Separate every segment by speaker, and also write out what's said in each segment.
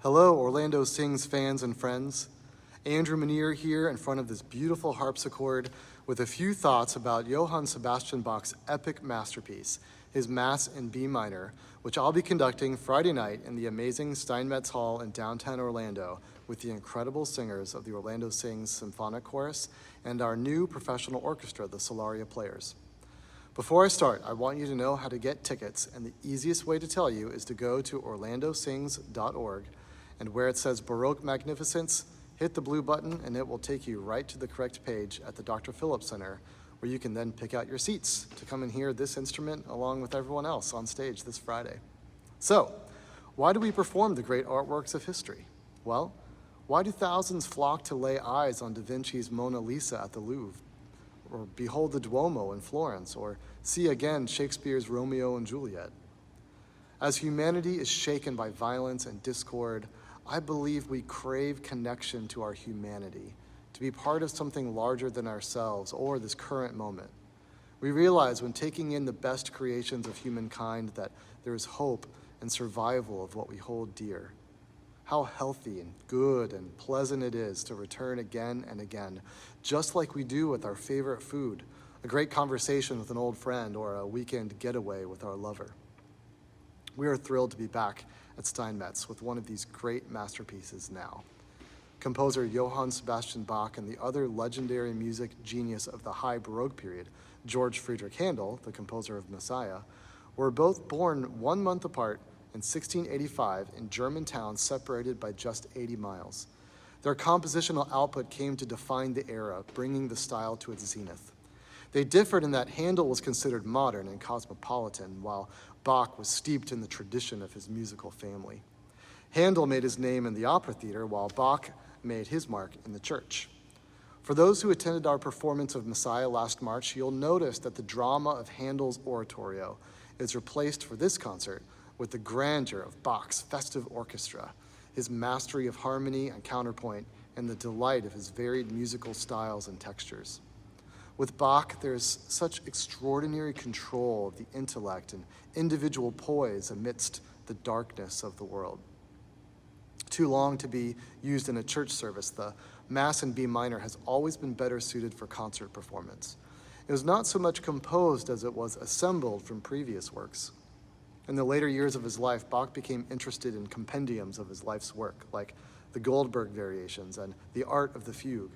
Speaker 1: Hello, Orlando Sings fans and friends. Andrew Minear here in front of this beautiful harpsichord with a few thoughts about Johann Sebastian Bach's epic masterpiece, his Mass in B minor, which I'll be conducting Friday night in the amazing Steinmetz Hall in downtown Orlando with the incredible singers of the Orlando Sings Symphonic Chorus and our new professional orchestra, the Solaria Players. Before I start, I want you to know how to get tickets, and the easiest way to tell you is to go to orlandosings.org, and where it says Baroque Magnificence, hit the blue button and it will take you right to the correct page at the Dr. Phillips Center, where you can then pick out your seats to come and hear this instrument along with everyone else on stage this Friday. So, why do we perform the great artworks of history? Well, why do thousands flock to lay eyes on Da Vinci's Mona Lisa at the Louvre, or behold the Duomo in Florence, or see again Shakespeare's Romeo and Juliet? As humanity is shaken by violence and discord, I believe we crave connection to our humanity, to be part of something larger than ourselves or this current moment. We realize when taking in the best creations of humankind that there is hope and survival of what we hold dear. How healthy and good and pleasant it is to return again and again, just like we do with our favorite food, a great conversation with an old friend, or a weekend getaway with our lover. We are thrilled to be back at Steinmetz with one of these great masterpieces now. Composer Johann Sebastian Bach and the other legendary music genius of the High Baroque period, George Friedrich Handel, the composer of Messiah, were both born 1 month apart in 1685 in German towns separated by just 80 miles. Their compositional output came to define the era, bringing the style to its zenith. They differed in that Handel was considered modern and cosmopolitan, while Bach was steeped in the tradition of his musical family. Handel made his name in the opera theater, while Bach made his mark in the church. For those who attended our performance of Messiah last March, you'll notice that the drama of Handel's oratorio is replaced for this concert with the grandeur of Bach's festive orchestra, his mastery of harmony and counterpoint, and the delight of his varied musical styles and textures. With Bach, there's such extraordinary control of the intellect and individual poise amidst the darkness of the world. Too long to be used in a church service, the Mass in B minor has always been better suited for concert performance. It was not so much composed as it was assembled from previous works. In the later years of his life, Bach became interested in compendiums of his life's work, like the Goldberg Variations and the Art of the Fugue,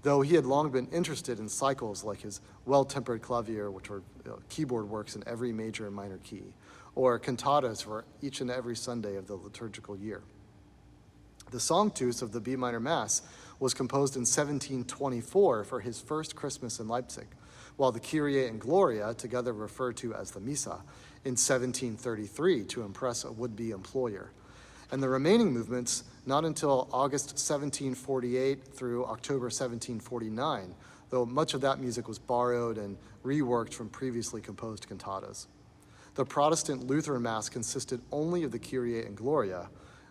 Speaker 1: though he had long been interested in cycles like his Well-Tempered Clavier, which were keyboard works in every major and minor key, or cantatas for each and every Sunday of the liturgical year. The Sanctus of the B minor Mass was composed in 1724 for his first Christmas in Leipzig, while the Kyrie and Gloria, together referred to as the Missa, in 1733 to impress a would-be employer. And the remaining movements not until August 1748 through October 1749, though much of that music was borrowed and reworked from previously composed cantatas. The Protestant Lutheran Mass consisted only of the Kyrie and Gloria.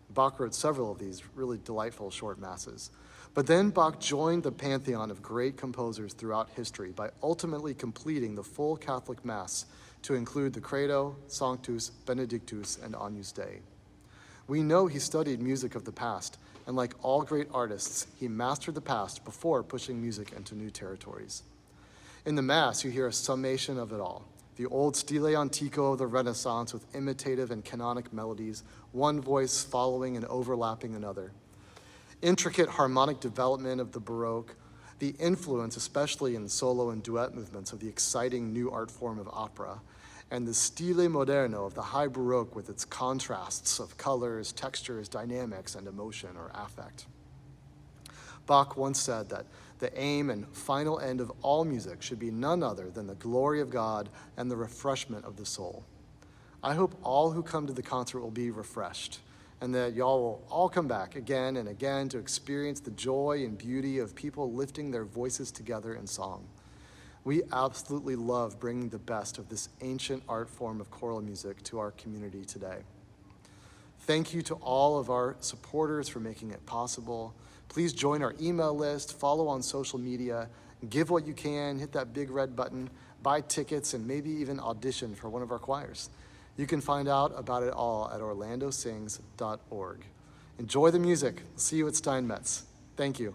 Speaker 1: Bach wrote several of these really delightful short masses. But then Bach joined the pantheon of great composers throughout history by ultimately completing the full Catholic Mass to include the Credo, Sanctus, Benedictus, and Agnus Dei. We know he studied music of the past, and like all great artists, he mastered the past before pushing music into new territories. In the Mass, you hear a summation of it all. The old stile antico of the Renaissance with imitative and canonic melodies, one voice following and overlapping another. Intricate harmonic development of the Baroque, the influence, especially in solo and duet movements, of the exciting new art form of opera, and the stile moderno of the High Baroque with its contrasts of colors, textures, dynamics, and emotion or affect. Bach once said that the aim and final end of all music should be none other than the glory of God and the refreshment of the soul. I hope all who come to the concert will be refreshed, and that y'all will all come back again and again to experience the joy and beauty of people lifting their voices together in song. We absolutely love bringing the best of this ancient art form of choral music to our community today. Thank you to all of our supporters for making it possible. Please join our email list, follow on social media, give what you can, hit that big red button, buy tickets, and maybe even audition for one of our choirs. You can find out about it all at orlandosings.org. Enjoy the music. See you at Steinmetz. Thank you.